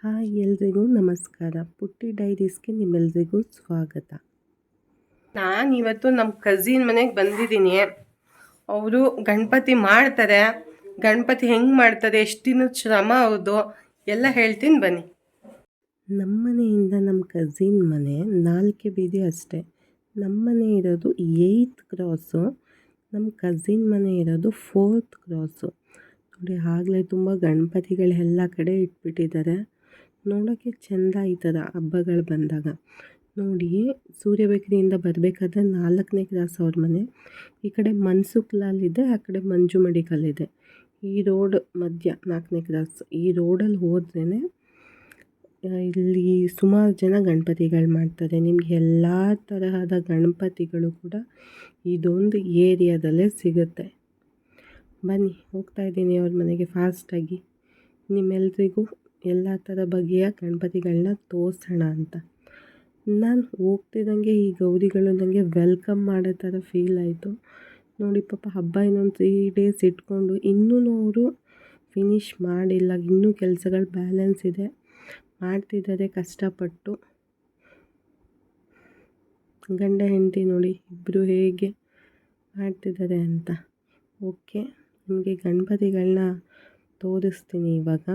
Hi ಎಲ್ರಿಗೂ ನಮಸ್ಕಾರ. ಪುಟ್ಟಿ ಡೈರೀಸ್ಗೆ ನಿಮ್ಮೆಲ್ರಿಗೂ ಸ್ವಾಗತ. ನಾನಿವತ್ತು ನಮ್ಮ ಕಝಿನ್ ಮನೆಗೆ ಬಂದಿದ್ದೀನಿ. ಅವರು ಗಣಪತಿ ಮಾಡ್ತಾರೆ. ಗಣಪತಿ ಹೆಂಗೆ ಮಾಡ್ತಾರೆ, ಎಷ್ಟು ದಿನದ ಶ್ರಮ ಅವ್ರದ್ದು ಎಲ್ಲ ಹೇಳ್ತೀನಿ ಬನ್ನಿ. ನಮ್ಮ ಮನೆಯಿಂದ ನಮ್ಮ ಕಝಿನ್ ಮನೆ 4 ಬೀದಿ ಅಷ್ಟೇ. ನಮ್ಮ ಮನೆ ಇರೋದು 8th ಕ್ರಾಸು, ನಮ್ಮ ಕಝಿನ್ ಮನೆ ಇರೋದು 4th ಕ್ರಾಸು. ನೋಡಿ, ಆಗಲೇ ತುಂಬ ಗಣಪತಿಗಳು ಎಲ್ಲ ಕಡೆ ಇಟ್ಬಿಟ್ಟಿದ್ದಾರೆ. ನೋಡೋಕ್ಕೆ ಚೆಂದ ಈ ಥರ ಹಬ್ಬಗಳು ಬಂದಾಗ. ನೋಡಿ, ಸೂರ್ಯ ಬೇಕರಿಯಿಂದ ಬರಬೇಕಾದ್ರೆ 4ನೇ ಕ್ರಾಸ್ ಅವ್ರ ಮನೆ. ಈ ಕಡೆ ಮನ್ಸುಕ್ಲಾಲಿದೆ, ಆ ಕಡೆ ಮಂಜು ಮೆಡಿಕಲ್ ಈ ರೋಡ್ ಮಧ್ಯ 4ನೇ ಕ್ರಾಸ್. ಈ ರೋಡಲ್ಲಿ ಹೋದ್ರೇ ಇಲ್ಲಿ ಸುಮಾರು ಜನ ಗಣಪತಿಗಳು ಮಾಡ್ತಾರೆ. ನಿಮಗೆ ಎಲ್ಲ ತರಹದ ಗಣಪತಿಗಳು ಕೂಡ ಇದೊಂದು ಏರಿಯಾದಲ್ಲೇ ಸಿಗುತ್ತೆ. ಬನ್ನಿ, ಹೋಗ್ತಾಯಿದ್ದೀನಿ ಅವ್ರ ಮನೆಗೆ ಫಾಸ್ಟಾಗಿ. ನಿಮ್ಮೆಲ್ರಿಗೂ ಎಲ್ಲ ಥರ ಬಗೆಯ ಗಣಪತಿಗಳನ್ನ ತೋರಿಸೋಣ ಅಂತ. ನಾನು ಹೋಗ್ತಿದ್ದಂಗೆ ಈ ಗೌರಿಗಳು ನನಗೆ ವೆಲ್ಕಮ್ ಮಾಡೋ ಥರ ಫೀಲ್ ಆಯಿತು. ನೋಡಿ, ಪಾಪ ಹಬ್ಬ ಇನ್ನೊಂದು 3 days ಇಟ್ಕೊಂಡು ಇನ್ನೂ ಅವರು ಫಿನಿಷ್ ಮಾಡಿಲ್ಲ. ಇನ್ನೂ ಕೆಲಸಗಳು ಬ್ಯಾಲೆನ್ಸ್ ಇದೆ, ಮಾಡ್ತಿದ್ದಾರೆ ಕಷ್ಟಪಟ್ಟು. ಗಂಡ ಹೆಂಡತಿ ನೋಡಿ ಇಬ್ಬರು ಹೇಗೆ ಮಾಡ್ತಿದ್ದಾರೆ ಅಂತ. ಓಕೆ, ನಿಮಗೆ ಗಣಪತಿಗಳನ್ನ ತೋರಿಸ್ತೀನಿ ಇವಾಗ.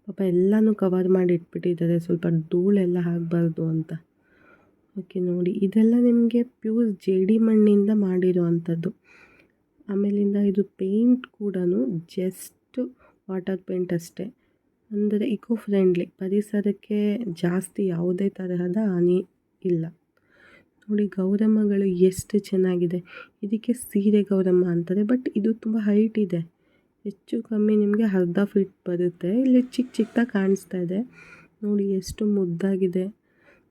ಪಾಪ ಎಲ್ಲನೂ ಕವರ್ ಮಾಡಿ ಇಟ್ಬಿಟ್ಟಿದ್ದಾರೆ, ಸ್ವಲ್ಪ ಧೂಳೆಲ್ಲ ಆಗಬಾರ್ದು ಅಂತ. ಓಕೆ, ನೋಡಿ, ಇದೆಲ್ಲ ನಿಮಗೆ ಪ್ಯೂರ್ ಜೇಡಿ ಮಣ್ಣಿಂದ ಮಾಡಿರೋ ಅಂಥದ್ದು. ಆಮೇಲಿಂದ ಇದು ಪೇಂಟ್ ಕೂಡ ಜಸ್ಟ್ ವಾಟರ್ ಪೇಂಟ್ ಅಷ್ಟೇ, ಅಂದರೆ ಇಕೋ ಫ್ರೆಂಡ್ಲಿ, ಪರಿಸರಕ್ಕೆ ಜಾಸ್ತಿ ಯಾವುದೇ ತರಹದ ಹಾನಿ ಇಲ್ಲ. ನೋಡಿ, ಗೌರಮ್ಮಗಳು ಎಷ್ಟು ಚೆನ್ನಾಗಿದೆ. ಇದಕ್ಕೆ ಸೀರೆ ಗೌರಮ್ಮ ಅಂತಾರೆ, ಬಟ್ ಇದು ತುಂಬ ಹೈಟ್ ಇದೆ. ಹೆಚ್ಚು ಕಮ್ಮಿ ನಿಮಗೆ ಅರ್ಧ ಫೀಟ್ ಬರುತ್ತೆ. ಇಲ್ಲಿ ಚಿಕ್ಕ ಚಿಕ್ಕದಾಗಿ ಕಾಣಿಸ್ತಾ ಇದೆ. ನೋಡಿ ಎಷ್ಟು ಮುದ್ದಾಗಿದೆ.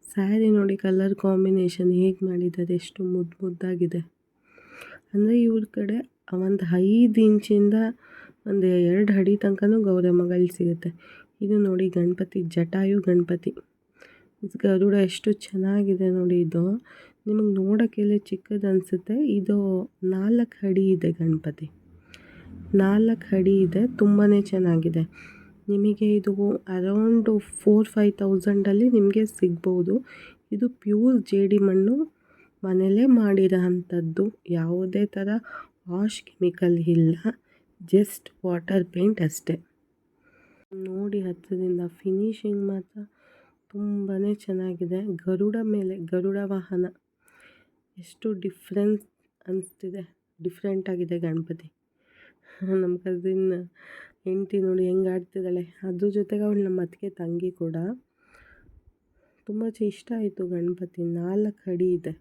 ಸ್ಯಾರಿ ನೋಡಿ, ಕಲರ್ ಕಾಂಬಿನೇಷನ್ ಹೇಗೆ ಮಾಡಿದ್ದಾರೆ, ಎಷ್ಟು ಮುದ್ದಾಗಿದೆ. ಅಂದರೆ ಇವ್ರ ಕಡೆ ಒಂದು 5 ಇಂಚಿಂದ ಒಂದು 2 ಅಡಿ ತನಕನೂ ಗೌರಮ್ಮಗಳು ಸಿಗುತ್ತೆ. ಇದು ನೋಡಿ ಗಣಪತಿ, ಜಟಾಯು ಗಣಪತಿ. ಗರುಡ ಎಷ್ಟು ಚೆನ್ನಾಗಿದೆ ನೋಡಿ. ಇದು ನಿಮಗೆ ನೋಡೋಕ್ಕೆಲ್ಲ ಚಿಕ್ಕದು ಅನಿಸುತ್ತೆ. ಇದು 4 ಅಡಿ ಇದೆ ಗಣಪತಿ, 4 ಅಡಿ ಇದೆ. ತುಂಬಾ ಚೆನ್ನಾಗಿದೆ. ನಿಮಗೆ ಇದು ಅರೌಂಡು 4-5 ಥೌಸಂಡಲ್ಲಿ ನಿಮಗೆ ಸಿಗ್ಬೋದು. ಇದು ಪ್ಯೂರ್ ಜೇಡಿ ಮಣ್ಣು, ಮನೆಯಲ್ಲೇ ಮಾಡಿರೋ ಅಂಥದ್ದು. ಯಾವುದೇ ಥರ ವಾಶ್ ಕೆಮಿಕಲ್ ಇಲ್ಲ, ಜಸ್ಟ್ ವಾಟರ್ ಪೇಂಟ್ ಅಷ್ಟೇ. ನೋಡಿ, ಹತ್ತಿರದಿಂದ ಫಿನಿಶಿಂಗ್ ಮಾತ್ರ ತುಂಬಾ ಚೆನ್ನಾಗಿದೆ. ಗರುಡ ಮೇಲೆ, ಗರುಡ ವಾಹನ ಎಷ್ಟು ಡಿಫ್ರೆಂಟಾಗಿದೆ ಗಣಪತಿ. ನಮ್ಮ ಕಸಿನ್ ಹೆಂಡ್ತಿ ನೋಡಿ ಹೆಂಗೆ ಆಡ್ತಿದ್ದಾಳೆ. ಅದ್ರ ಜೊತೆಗೆ ಅವಳು ನಮ್ಮ ಅತ್ತಿಗೆ ತಂಗಿ ಕೂಡ. ತುಂಬ ಇಷ್ಟ ಆಯಿತು ಗಣಪತಿ. 4 ಅಡಿ ಇದೆ.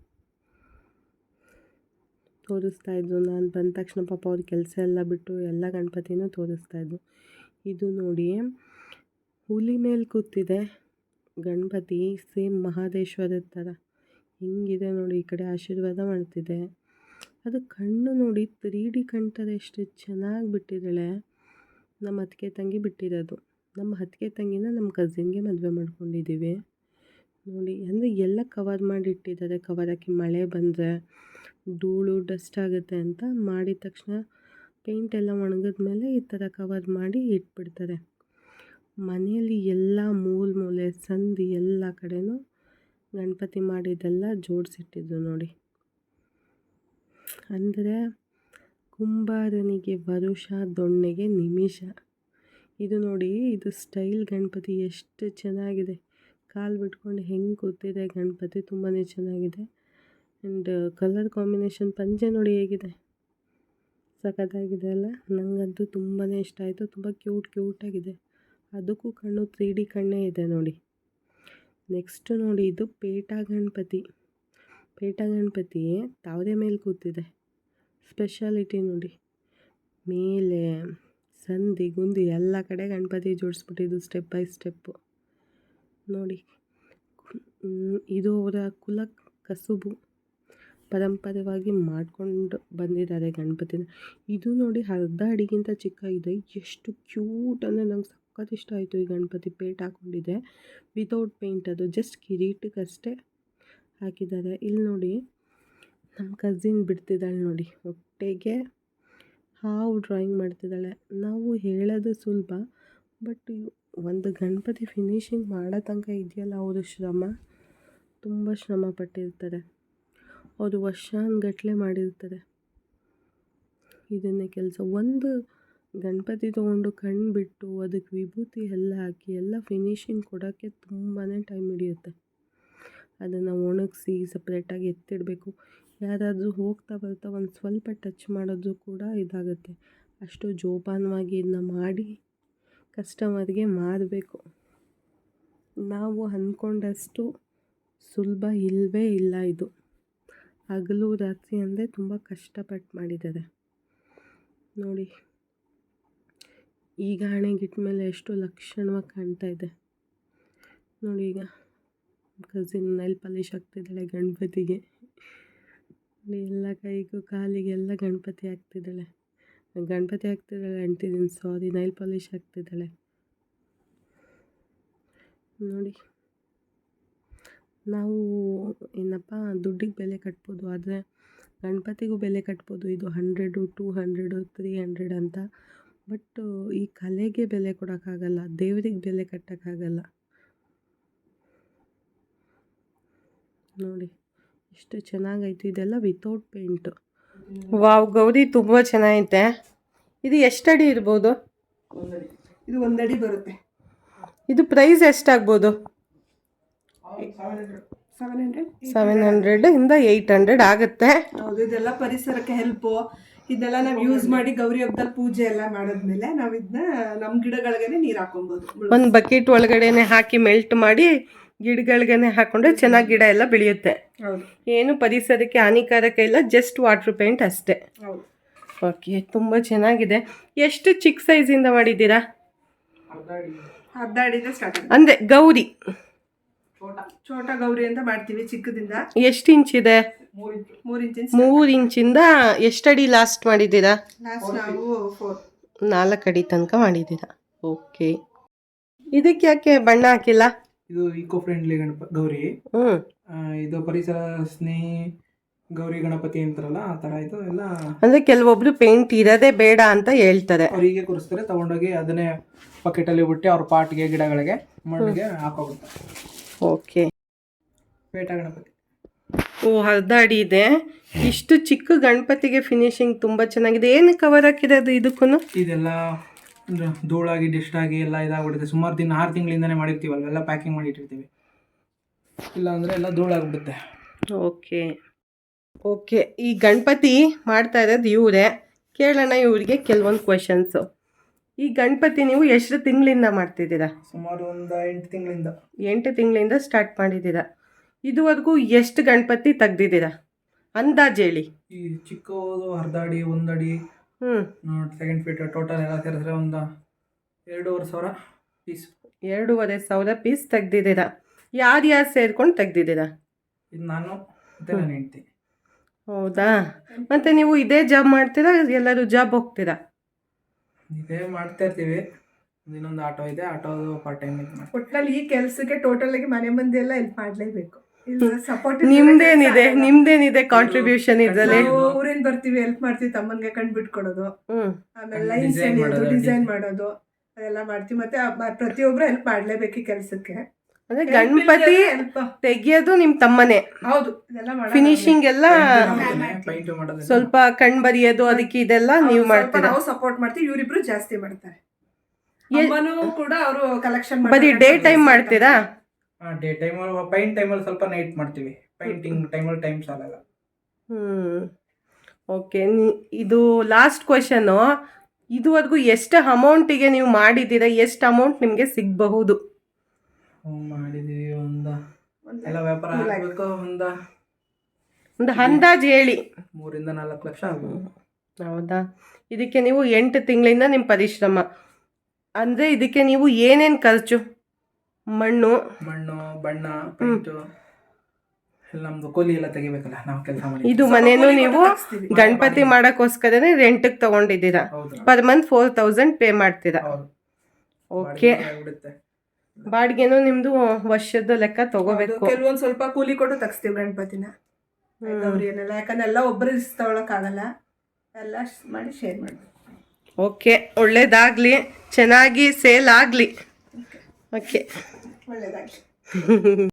ತೋರಿಸ್ತಾಯಿದ್ರು. ನಾನು ಬಂದ ತಕ್ಷಣ ಪಾಪ ಅವ್ರ ಕೆಲಸ ಎಲ್ಲ ಬಿಟ್ಟು ಎಲ್ಲ ಗಣಪತಿನೂ ತೋರಿಸ್ತಾಯಿದ್ರು. ಇದು ನೋಡಿ, ಹುಲಿ ಮೇಲೆ ಕೂತಿದೆ ಗಣಪತಿ, ಸೇಮ್ ಮಹಾದೇಶ್ವರದ ಥರ ಹಿಂಗಿದೆ ನೋಡಿ. ಈ ಕಡೆ ಆಶೀರ್ವಾದ ಮಾಡ್ತಿದೆ. ಅದು ಕಣ್ಣು ನೋಡಿ 3D ಕಣ್ಣು ಥರ ಎಷ್ಟು ಚೆನ್ನಾಗಿ ಬಿಟ್ಟಿದ್ದಾಳೆ. ನಮ್ಮ ಅತ್ತಿಗೆ ತಂಗಿ ಬಿಟ್ಟಿರೋದು. ನಮ್ಮ ಅತ್ತಿಗೆ ತಂಗಿನ ನಮ್ಮ ಕಸಿನ್ಗೆ ಮದುವೆ ಮಾಡ್ಕೊಂಡಿದ್ದೀವಿ. ನೋಡಿ, ಅಂದರೆ ಎಲ್ಲ ಕವರ್ ಮಾಡಿ ಇಟ್ಟಿದ್ದಾರೆ. ಕವರ್ ಹಾಕಿ ಮಳೆ ಬಂದರೆ ಧೂಳು ಡಸ್ಟ್ ಆಗುತ್ತೆ ಅಂತ ಮಾಡಿದ ತಕ್ಷಣ ಪೇಂಟ್ ಎಲ್ಲ ಒಣಗಿದ್ಮೇಲೆ ಈ ಥರ ಕವರ್ ಮಾಡಿ ಇಟ್ಬಿಡ್ತಾರೆ. ಮನೆಯಲ್ಲಿ ಎಲ್ಲ ಮೂಲೆ ಸಂದಿ ಎಲ್ಲ ಕಡೆನೂ ಗಣಪತಿ ಮಾಡಿದ್ದೆಲ್ಲ ಜೋಡಿಸಿಟ್ಟಿದ್ರು ನೋಡಿ. ಅಂದರೆ ಕುಂಬಾರನಿಗೆ ವರುಷ, ದೊಣ್ಣೆಗೆ ನಿಮಿಷ. ಇದು ನೋಡಿ, ಇದು ಸ್ಟೈಲ್ ಗಣಪತಿ ಎಷ್ಟು ಚೆನ್ನಾಗಿದೆ. ಕಾಲು ಬಿಟ್ಕೊಂಡು ಹೆಂಗೆ ಕೂತಿದೆ ಗಣಪತಿ, ತುಂಬಾ ಚೆನ್ನಾಗಿದೆ. ಆ್ಯಂಡ್ ಕಲರ್ ಕಾಂಬಿನೇಷನ್ ಪಂಚೆ ನೋಡಿ ಹೇಗಿದೆ, ಸಖತ್ತಾಗಿದೆ ಅಲ್ಲ. ನನಗಂತೂ ತುಂಬಾ ಇಷ್ಟ ಆಯಿತು. ತುಂಬ ಕ್ಯೂಟಾಗಿದೆ. ಅದಕ್ಕೂ ಕಣ್ಣು 3D ಕಣ್ಣೇ ಇದೆ ನೋಡಿ. ನೆಕ್ಸ್ಟ್ ನೋಡಿ, ಇದು ಪೇಟ ಗಣಪತಿ. ಪೇಟ ಗಣಪತಿ ತಾವರೆ ಮೇಲೆ ಕೂತಿದೆ. ಸ್ಪೆಷಾಲಿಟಿ ನೋಡಿ, ಮೇಲೆ ಸಂದಿ ಗುಂದಿ ಎಲ್ಲ ಕಡೆ ಗಣಪತಿ ಜೋಡಿಸ್ಬಿಟ್ಟಿದ್ದು ಸ್ಟೆಪ್ ಬೈ ಸ್ಟೆಪ್ಪು ನೋಡಿ. ಇದು ಅವರ ಕುಲ ಕಸುಬು, ಪರಂಪರೆಯಾಗಿ ಮಾಡ್ಕೊಂಡು ಬಂದಿದ್ದಾರೆ ಗಣಪತಿನ. ಇದು ನೋಡಿ, ಅರ್ಧ ಅಡಿಗಿಂತ ಚಿಕ್ಕಾಗಿದೆ. ಎಷ್ಟು ಕ್ಯೂಟ್ ಅಂದರೆ ನಂಗೆ ಸಖತ್ ಇಷ್ಟ ಆಯಿತು ಈ ಗಣಪತಿ. ಪೇಂಟ್ ಹಾಕ್ಕೊಂಡಿದೆ, ವಿತೌಟ್ ಪೇಂಟ್. ಅದು ಜಸ್ಟ್ ಕಿರೀಟಕ್ಕಷ್ಟೇ ಹಾಕಿದ್ದಾರೆ. ಇಲ್ಲಿ ನೋಡಿ, ನಮ್ಮ ಕಸಿನ್ ಬಿಡ್ತಿದ್ದಾಳೆ ನೋಡಿ, ಹೊಟ್ಟೆಗೆ ಹಾವು ಡ್ರಾಯಿಂಗ್ ಮಾಡ್ತಿದ್ದಾಳೆ. ನಾವು ಹೇಳೋದು ಸುಲಭ, ಬಟ್ ಒಂದು ಗಣಪತಿ ಫಿನಿಶಿಂಗ್ ಮಾಡೋ ತನಕ ಇದೆಯಲ್ಲ ಅವರು ಶ್ರಮ, ತುಂಬ ಶ್ರಮ ಪಟ್ಟಿರ್ತಾರೆ. ಅವರು ವರ್ಷಾನುಗಟ್ಲೆ ಮಾಡಿರ್ತಾರೆ ಇದನ್ನೇ ಕೆಲಸ. ಒಂದು ಗಣಪತಿ ತೊಗೊಂಡು ಕಣ್ಣು ಬಿಟ್ಟು ಅದಕ್ಕೆ ವಿಭೂತಿ ಎಲ್ಲ ಹಾಕಿ ಎಲ್ಲ ಫಿನಿಶಿಂಗ್ ಕೊಡೋಕ್ಕೆ ತುಂಬಾ ಟೈಮ್ ಹಿಡಿಯುತ್ತೆ. ಅದನ್ನು ಒಣಗಿಸಿ ಸಪ್ರೇಟಾಗಿ ಎತ್ತಿಡಬೇಕು. ಯಾರಾದರೂ ಹೋಗ್ತಾ ಬರ್ತಾ ಒಂದು ಸ್ವಲ್ಪ ಟಚ್ ಮಾಡೋದು ಕೂಡ ಇದಾಗುತ್ತೆ. ಅಷ್ಟು ಜೋಪಾನವಾಗಿ ಇದನ್ನ ಮಾಡಿ ಕಸ್ಟಮರ್ಗೆ ಮಾರಬೇಕು. ನಾವು ಅಂದ್ಕೊಂಡಷ್ಟು ಸುಲಭ ಇಲ್ಲವೇ ಇಲ್ಲ ಇದು. ಹಗಲು ರಾತ್ರಿ ಅಂದರೆ ತುಂಬ ಕಷ್ಟಪಟ್ಟು ಮಾಡಿದ್ದಾರೆ ನೋಡಿ. ಈಗ ಹಣೆಗಿಟ್ಟ ಮೇಲೆ ಎಷ್ಟು ಲಕ್ಷಣವಾಗಿ ಕಾಣ್ತಾ ಇದೆ ನೋಡಿ. ಈಗ ಕಸಿನ್ ನೈಲ್ ಪಾಲಿಶ್ ಹಾಕ್ತಿದ್ದಾಳೆ ಗಣಪತಿಗೆ, ಎಲ್ಲ ಕೈಗೂ ಕಾಲಿಗೆಲ್ಲ ಗಣಪತಿ ಹಾಕ್ತಿದ್ದಾಳೆ ಅಂಟಿದ್ದೀನಿ, ಸಾರಿ, ನೈಲ್ ಪಾಲಿಶ್ ಹಾಕ್ತಿದ್ದಾಳೆ ನೋಡಿ. ನಾವು ಏನಪ್ಪ ದುಡ್ಡಿಗೆ ಬೆಲೆ ಕಟ್ಬೋದು, ಆದರೆ ಗಣಪತಿಗೂ ಬೆಲೆ ಕಟ್ಬೋದು. ಇದು 100, 200, 300 ಅಂತ. ಬಟ್ ಈ ಕಲೆಗೆ ಬೆಲೆ ಕೊಡೋಕ್ಕಾಗಲ್ಲ, ದೇವರಿಗೆ ಬೆಲೆ ಕಟ್ಟೋಕ್ಕಾಗಲ್ಲ ನೋಡಿ. ಎಷ್ಟು ಚೆನ್ನಾಗೈತೆ. ಇದೆಲ್ಲ ವಿತೌಟ್ ಪೇಂಟು. ವಾವ್, ಗೌರಿ ತುಂಬ ಚೆನ್ನಾಗೈತೆ. ಇದು ಎಷ್ಟಡಿ ಇರ್ಬೋದು? ಇದು 1 ಅಡಿ ಬರುತ್ತೆ. ಇದು ಪ್ರೈಸ್ ಎಷ್ಟಾಗ್ಬೋದು? 700 ಇಂದ 800 ಆಗುತ್ತೆ. ಹೌದು, ಇದೆಲ್ಲ ಪರಿಸರಕ್ಕೆ ಹೆಲ್ಪು. ಇದೆಲ್ಲ ನಾವು ಯೂಸ್ ಮಾಡಿ ಗೌರಿ ಹಬ್ಬದಲ್ಲಿ ಪೂಜೆ ಎಲ್ಲ ಮಾಡಿದ್ಮೇಲೆ ನಾವು ಇದನ್ನ ನಮ್ಮ ಗಿಡಗಳಿಗೆ ನೀರು ಹಾಕೊಬೋದು. ಒಂದು ಬಕೆಟ್ ಒಳಗಡೆನೆ ಹಾಕಿ ಮೆಲ್ಟ್ ಮಾಡಿ ಗಿಡಗಳಿಗೆನೆ ಹಾಕೊಂಡ್ರೆ ಚೆನ್ನಾಗಿ ಗಿಡ ಎಲ್ಲ ಬೆಳೆಯುತ್ತೆ. ಹೌದು, ಏನು ಪರಿಸರಕ್ಕೆ ಹಾನಿಕಾರಕ ಇಲ್ಲ, ಜಸ್ಟ್ ವಾಟರ್ ಪೇಂಟ್ ಅಷ್ಟೇ. ಹೌದು. ಓಕೆ, ತುಂಬ ಚೆನ್ನಾಗಿದೆ. ಎಷ್ಟು ಚಿಕ್ಕ ಸೈಜಿಂದ ಮಾಡಿದ್ದೀರಾ? ಅರ್ಧ ಅಡಿಯಿಂದ ಸ್ಟಾರ್ಟ್ ಆಗುತ್ತೆ. ಅಂದರೆ ಗೌರಿ ಛೋಟ ಗೌರಿ ಅಂತ ಮಾಡ್ತೀವಿ ಚಿಕ್ಕದಿಂದ. ಎಷ್ಟು ಇಂಚಿದೆ? 3 ಇಂಚಿಂದ ಎಷ್ಟಡಿ ಲಾಸ್ಟ್ ಮಾಡಿದ್ದೀರಾ? ಲಾಸ್ಟ್ ನಾವು 4 ಅಡಿ ತನಕ ಮಾಡಿದ್ದೀರಾ. ಓಕೆ, ಇದಕ್ಕೆ ಯಾಕೆ ಬಣ್ಣ ಹಾಕಿಲ್ಲ? ಇದು ಇಕೋ ಫ್ರೆಂಡ್ಲಿ ಗೌರಿ. ಇದು ಪರಿಸರ ಸ್ನೇಹಿ ಗೌರಿ ಗಣಪತಿ ಅಂತಾರಲ್ಲ, ಆ ಥರ ಇದು ಎಲ್ಲ. ಅಂದರೆ ಕೆಲವೊಬ್ರು ಪೇಂಟ್ ಇರೋದೇ ಬೇಡ ಅಂತ ಹೇಳ್ತಾರೆ. ಅವರಿಗೆ ಕೂರಿಸ್ತಾರೆ, ತಗೊಂಡೋಗಿ ಅದನ್ನೇ ಬಕೆಟಲ್ಲಿ ಬಿಟ್ಟು ಅವ್ರ ಪಾಟ್ಗೆ ಗಿಡಗಳಿಗೆ ಮಣ್ಣಿಗೆ ಹಾಕೋಗುತ್ತೆ. ಓಕೆ, ಪೇಟ ಗಣಪತಿ. ಓ, ಅರ್ಧ ಅಡಿ ಇದೆ. ಇಷ್ಟು ಚಿಕ್ಕ ಗಣಪತಿಗೆ ಫಿನಿಶಿಂಗ್ ತುಂಬ ಚೆನ್ನಾಗಿದೆ. ಏನು ಕವರ್ ಹಾಕಿರೋದು ಇದಕ್ಕೂ? ಇದೆಲ್ಲ ಧೂಳಾಗಿ ಡಿಸ್ಟ್ ಆಗಿ ಎಲ್ಲ ಇದಾಗ್ಬಿಡುತ್ತೆ. ಸುಮಾರು 6 ತಿಂಗಳಿಂದನೇ ಮಾಡಿರ್ತೀವಲ್ವ, ಎಲ್ಲ ಪ್ಯಾಕಿಂಗ್ ಮಾಡಿ ಇಟ್ಟಿರ್ತೀವಿ. ಇಲ್ಲ ಅಂದರೆ ಎಲ್ಲ ಧೂಳಾಗ್ಬಿಡುತ್ತೆ. ಓಕೆ, ಈ ಗಣಪತಿ ಮಾಡ್ತಾ ಇರೋದು ಇವರೇ. ಕೇಳೋಣ ಇವ್ರಿಗೆ ಕೆಲವೊಂದು ಕ್ವೆಶನ್ಸು. ಈ ಗಣಪತಿ ನೀವು ಎಷ್ಟು ತಿಂಗಳಿಂದ ಮಾಡ್ತಿದ್ದೀರಾ? ಸುಮಾರು ಒಂದು 8 ತಿಂಗಳಿಂದ. 8 ತಿಂಗಳಿಂದ ಸ್ಟಾರ್ಟ್ ಮಾಡಿದ್ದೀರಾ. ಇದುವರೆಗೂ ಎಷ್ಟು ಗಣಪತಿ ತೆಗ್ದಿದ್ದೀರಾ ಅಂದಾಜು ಹೇಳಿ? ಈ ಚಿಕ್ಕದು ಅರ್ಧ ಅಡಿ, 1 ಅಡಿ, ಸೆಕೆಂಡ್ ಫೀಟ್ ಟೋಟಲ್ ಎಲ್ಲ ಸೇರಿದ್ರೆ ಒಂದು 2,500 ಪೀಸ್. 2,500 ಪೀಸ್ ತೆಗ್ದಿದ್ದೀರಾ. ಯಾರ್ಯಾರು ಸೇರ್ಕೊಂಡು ತೆಗ್ದಿದ್ದೀರಾ? ಇದು ನಾನು ಮತ್ತು ನನ್ನ ಹೆಂಡ್ತಿ. ಹೌದಾ? ಮತ್ತು ನೀವು ಇದೇ ಜಾಬ್ ಮಾಡ್ತೀರಾ, ಎಲ್ಲರೂ ಜಾಬ್ ಹೋಗ್ತೀರಾ? ಇದೇ ಮಾಡ್ತಾ ಇರ್ತೀವಿ. ಇನ್ನೊಂದು ಆಟೋ ಇದೆ, ಆಟೋದು ಪಾರ್ಟ್ ಟೈಮ್ ಇದೆ. ಒಟ್ಟಿನಲ್ಲಿ ಈ ಕೆಲಸಕ್ಕೆ ಟೋಟಲ್ ಆಗಿ ಮನೆ ಮಂದಿ ಎಲ್ಲ ಹೆಲ್ಪ್ ಮಾಡಲೇಬೇಕು. ಸಪೋರ್ಟ್ ನಿಮ್ದೇನಿದೆ ಕಾಂಟ್ರಿಬ್ಯೂಷನ್ ಇದರಲ್ಲಿ? ಊರಿಂದ ಬರ್ತೀವಿ, ಹೆಲ್ಪ್ ಮಾಡ್ತೀವಿ, ತಮ್ಮನ್ಗೆ ಕಂಡು ಬಿಟ್ಕೊಡೋದು, ಆಮೇಲೆ ಲೈನ್ಸ್ ಡಿಸೈನ್ ಮಾಡೋದು ಅದೆಲ್ಲ ಮಾಡ್ತೀವಿ. ಮತ್ತೆ ಪ್ರತಿಯೊಬ್ರು ಹೆಲ್ಪ್ ಮಾಡ್ಲೇಬೇಕು ಈ ಕೆಲಸಕ್ಕೆ. ಅಂದ್ರೆ ಗಣಪತಿ ತೆಗಿಯೋದು ನಿಮ್ ತಮ್ಮನೇ? ಹೌದು, ಫಿನಿಶಿಂಗ್ ಎಲ್ಲ ಪೈಂಟ್ ಮಾಡೋದು, ಸ್ವಲ್ಪ ಕಣ್ ಬರಿಯೋದು, ಅದಕ್ಕೆ ಇದೆಲ್ಲ ನೀವು ಮಾಡ್ತೀರಾ? ನಾವು ಸಪೋರ್ಟ್ ಮಾಡ್ತೀವಿ, ಇವರಿಬ್ರು ಜಾಸ್ತಿ ಮಾಡ್ತಾರೆ. ಅಮ್ಮನೂ ಕೂಡ ಅವರು ಕಲೆಕ್ಷನ್ ಬರೀ ಡೇ ಟೈಮ್ ಮಾಡ್ತೀರಾ? ಡೇ ಟೈಮ್, ಪೈಂಟ್ ಟೈಮಲ್ಲಿ ಸ್ವಲ್ಪ ನೈಟ್ ಮಾಡ್ತೀವಿ. ಪೈಂಟಿಂಗ್ ಟೈಮಲ್ಲಿ ಟೈಮ್ ಸಾಲಲ್ಲ. ಓಕೆ, ಇದು ಲಾಸ್ಟ್ ಕ್ವೆಶನ್ನು. ಇದುವರೆಗೂ ಎಷ್ಟು ಅಮೌಂಟಿಗೆ ನೀವು ಮಾಡಿದ್ದೀರಾ? ಎಷ್ಟು ಅಮೌಂಟ್ ನಿಮಗೆ ಸಿಗಬಹುದು? ಮಾಡಿದ್ದೀವಿ ಎಲ್ಲ ವ್ಯಾಪಾರ ಆಗಬೇಕು, ಒಂದು ಅಂದಾಜು ಹೇಳಿ. 3 ಇಂದ 4 ಲಕ್ಷ ಆಗ್ಬೋದು. ಹೌದಾ? ಇದಕ್ಕೆ ನೀವು 8 ತಿಂಗಳಿಂದ ನಿಮ್ಮ ಪರಿಶ್ರಮ. ಅಂದರೆ ಇದಕ್ಕೆ ನೀವು ಏನೇನು ಖರ್ಚು? ಮಣ್ಣು, ಬಣ್ಣ, ಪೇಂಟು ಎಲ್ಲ ನಮ್ದು ಕೂಲಿ ಎಲ್ಲ ತೆಗಿಬೇಕಲ್ಲ, ನಾವು ಕೆಲಸ ಮಾಡಿ. ಇದು ಮನೇನು ನೀವು ಗಣಪತಿ ಮಾಡೋಕ್ಕೋಸ್ಕರನೇ ರೆಂಟಿಗೆ ತೊಗೊಂಡಿದ್ದೀರಾ? ಪರ್ ಮಂತ್ 4,000 ಪೇ ಮಾಡ್ತೀರಾ? ಓಕೆ, ಬಾಡಿಗೆನೂ ನಿಮ್ಮದು ವರ್ಷದ ಲೆಕ್ಕ ತಗೋಬೇಕು. ಕೆಲವೊಂದು ಸ್ವಲ್ಪ ಕೂಲಿ ಕೊಟ್ಟು ತೆಗಿಸ್ತೀವಿ ಗಣಪತಿನ, ಗೌರಿಯನ್ನೆಲ್ಲ. ಯಾಕಂದ್ರೆ ಎಲ್ಲ ಒಬ್ಬರು ತಗೊಳಕ್ಕಾಗಲ್ಲ, ಎಲ್ಲ ಮಾಡಿ ಶೇರ್ ಮಾಡಬೇಕು. ಓಕೆ, ಒಳ್ಳೇದಾಗಲಿ, ಚೆನ್ನಾಗಿ ಸೇಲ್ ಆಗಲಿ. ಓಕೆ ಒಳ್ಳೇದಾಗಲಿ.